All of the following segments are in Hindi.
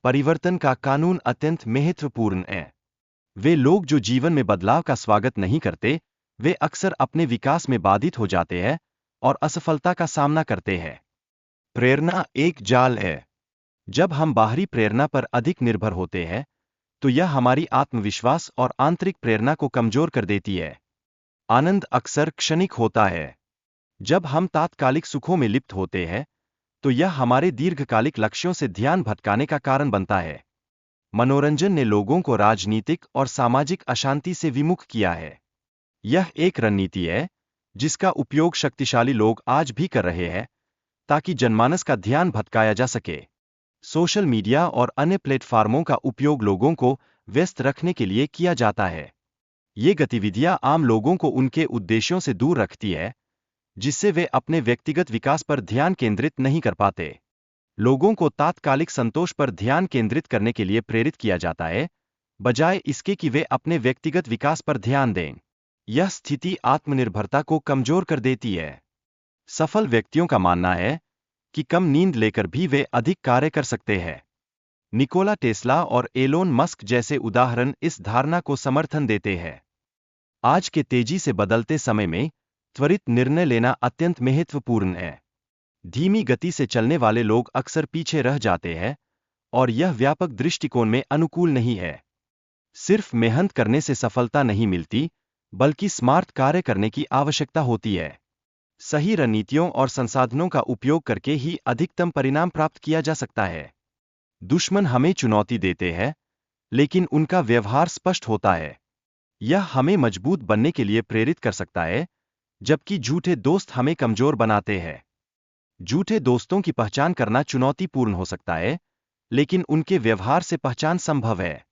परिवर्तन का कानून अत्यंत महत्वपूर्ण है। वे लोग जो जीवन में बदलाव का स्वागत नहीं करते, वे अक्सर अपने विकास में बाधित हो जाते हैं और असफलता का सामना करते हैं। प्रेरणा एक जाल है। जब हम बाहरी प्रेरणा पर अधिक निर्भर होते हैं, तो यह हमारी आत्मविश्वास और आंतरिक प्रेरणा को कमजोर कर देती है। आनंद अक्सर क्षणिक होता है। जब हम तात्कालिक सुखों में लिप्त होते हैं, तो यह हमारे दीर्घकालिक लक्ष्यों से ध्यान भटकाने का कारण बनता है। मनोरंजन ने लोगों को राजनीतिक और सामाजिक अशांति से विमुख किया है। यह एक रणनीति है जिसका उपयोग शक्तिशाली लोग आज भी कर रहे हैं, ताकि जनमानस का ध्यान भटकाया जा सके। सोशल मीडिया और अन्य प्लेटफार्मों का उपयोग लोगों को व्यस्त रखने के लिए किया जाता है। ये गतिविधियां आम लोगों को उनके उद्देश्यों से दूर रखती है, जिससे वे अपने व्यक्तिगत विकास पर ध्यान केंद्रित नहीं कर पाते। लोगों को तात्कालिक संतोष पर ध्यान केंद्रित करने के लिए प्रेरित किया जाता है, बजाय इसके कि वे अपने व्यक्तिगत विकास पर ध्यान दें। यह स्थिति आत्मनिर्भरता को कमजोर कर देती है। सफल व्यक्तियों का मानना है कि कम नींद लेकर भी वे अधिक कार्य कर सकते हैं। निकोला टेस्ला और एलोन मस्क जैसे उदाहरण इस धारणा को समर्थन देते हैं। आज के तेजी से बदलते समय में त्वरित निर्णय लेना अत्यंत महत्वपूर्ण है। धीमी गति से चलने वाले लोग अक्सर पीछे रह जाते हैं, और यह व्यापक दृष्टिकोण में अनुकूल नहीं है। सिर्फ मेहनत करने से सफलता नहीं मिलती, बल्कि स्मार्ट कार्य करने की आवश्यकता होती है। सही रणनीतियों और संसाधनों का उपयोग करके ही अधिकतम परिणाम प्राप्त किया जा सकता है। दुश्मन हमें चुनौती देते हैं, लेकिन उनका व्यवहार स्पष्ट होता है। यह हमें मजबूत बनने के लिए प्रेरित कर सकता है, जबकि झूठे दोस्त हमें कमजोर बनाते हैं। झूठे दोस्तों की पहचान करना चुनौतीपूर्ण हो सकता है, लेकिन उनके व्यवहार से पहचान संभव है।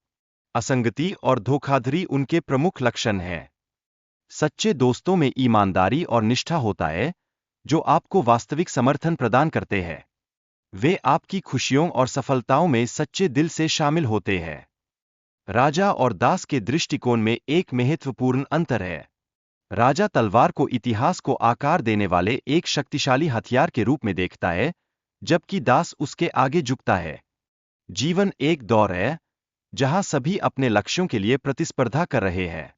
असंगति और धोखाधड़ी उनके प्रमुख लक्षण हैं। सच्चे दोस्तों में ईमानदारी और निष्ठा होता है, जो आपको वास्तविक समर्थन प्रदान करते हैं। वे आपकी खुशियों और सफलताओं में सच्चे दिल से शामिल होते हैं। राजा और दास के दृष्टिकोण में एक महत्वपूर्ण अंतर है। राजा तलवार को इतिहास को आकार देने वाले एक शक्तिशाली हथियार के रूप में देखता है, जबकि दास उसके आगे झुकता है। जीवन एक दौर है जहां सभी अपने लक्ष्यों के लिए प्रतिस्पर्धा कर रहे हैं।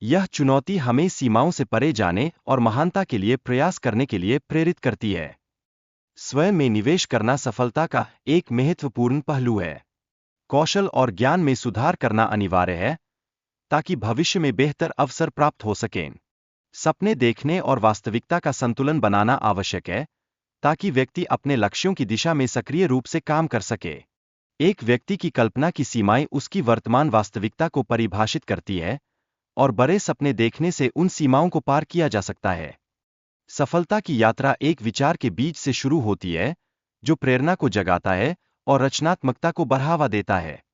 यह चुनौती हमें सीमाओं से परे जाने और महानता के लिए प्रयास करने के लिए प्रेरित करती है। स्वयं में निवेश करना सफलता का एक महत्वपूर्ण पहलू है। कौशल और ज्ञान में सुधार करना अनिवार्य है, ताकि भविष्य में बेहतर अवसर प्राप्त हो सकें। सपने देखने और वास्तविकता का संतुलन बनाना आवश्यक है, ताकि व्यक्ति अपने लक्ष्यों की दिशा में सक्रिय रूप से काम कर सके। एक व्यक्ति की कल्पना की सीमाएं उसकी वर्तमान वास्तविकता को परिभाषित करती है, और बड़े सपने देखने से उन सीमाओं को पार किया जा सकता है। सफलता की यात्रा एक विचार के बीज से शुरू होती है, जो प्रेरणा को जगाता है और रचनात्मकता को बढ़ावा देता है।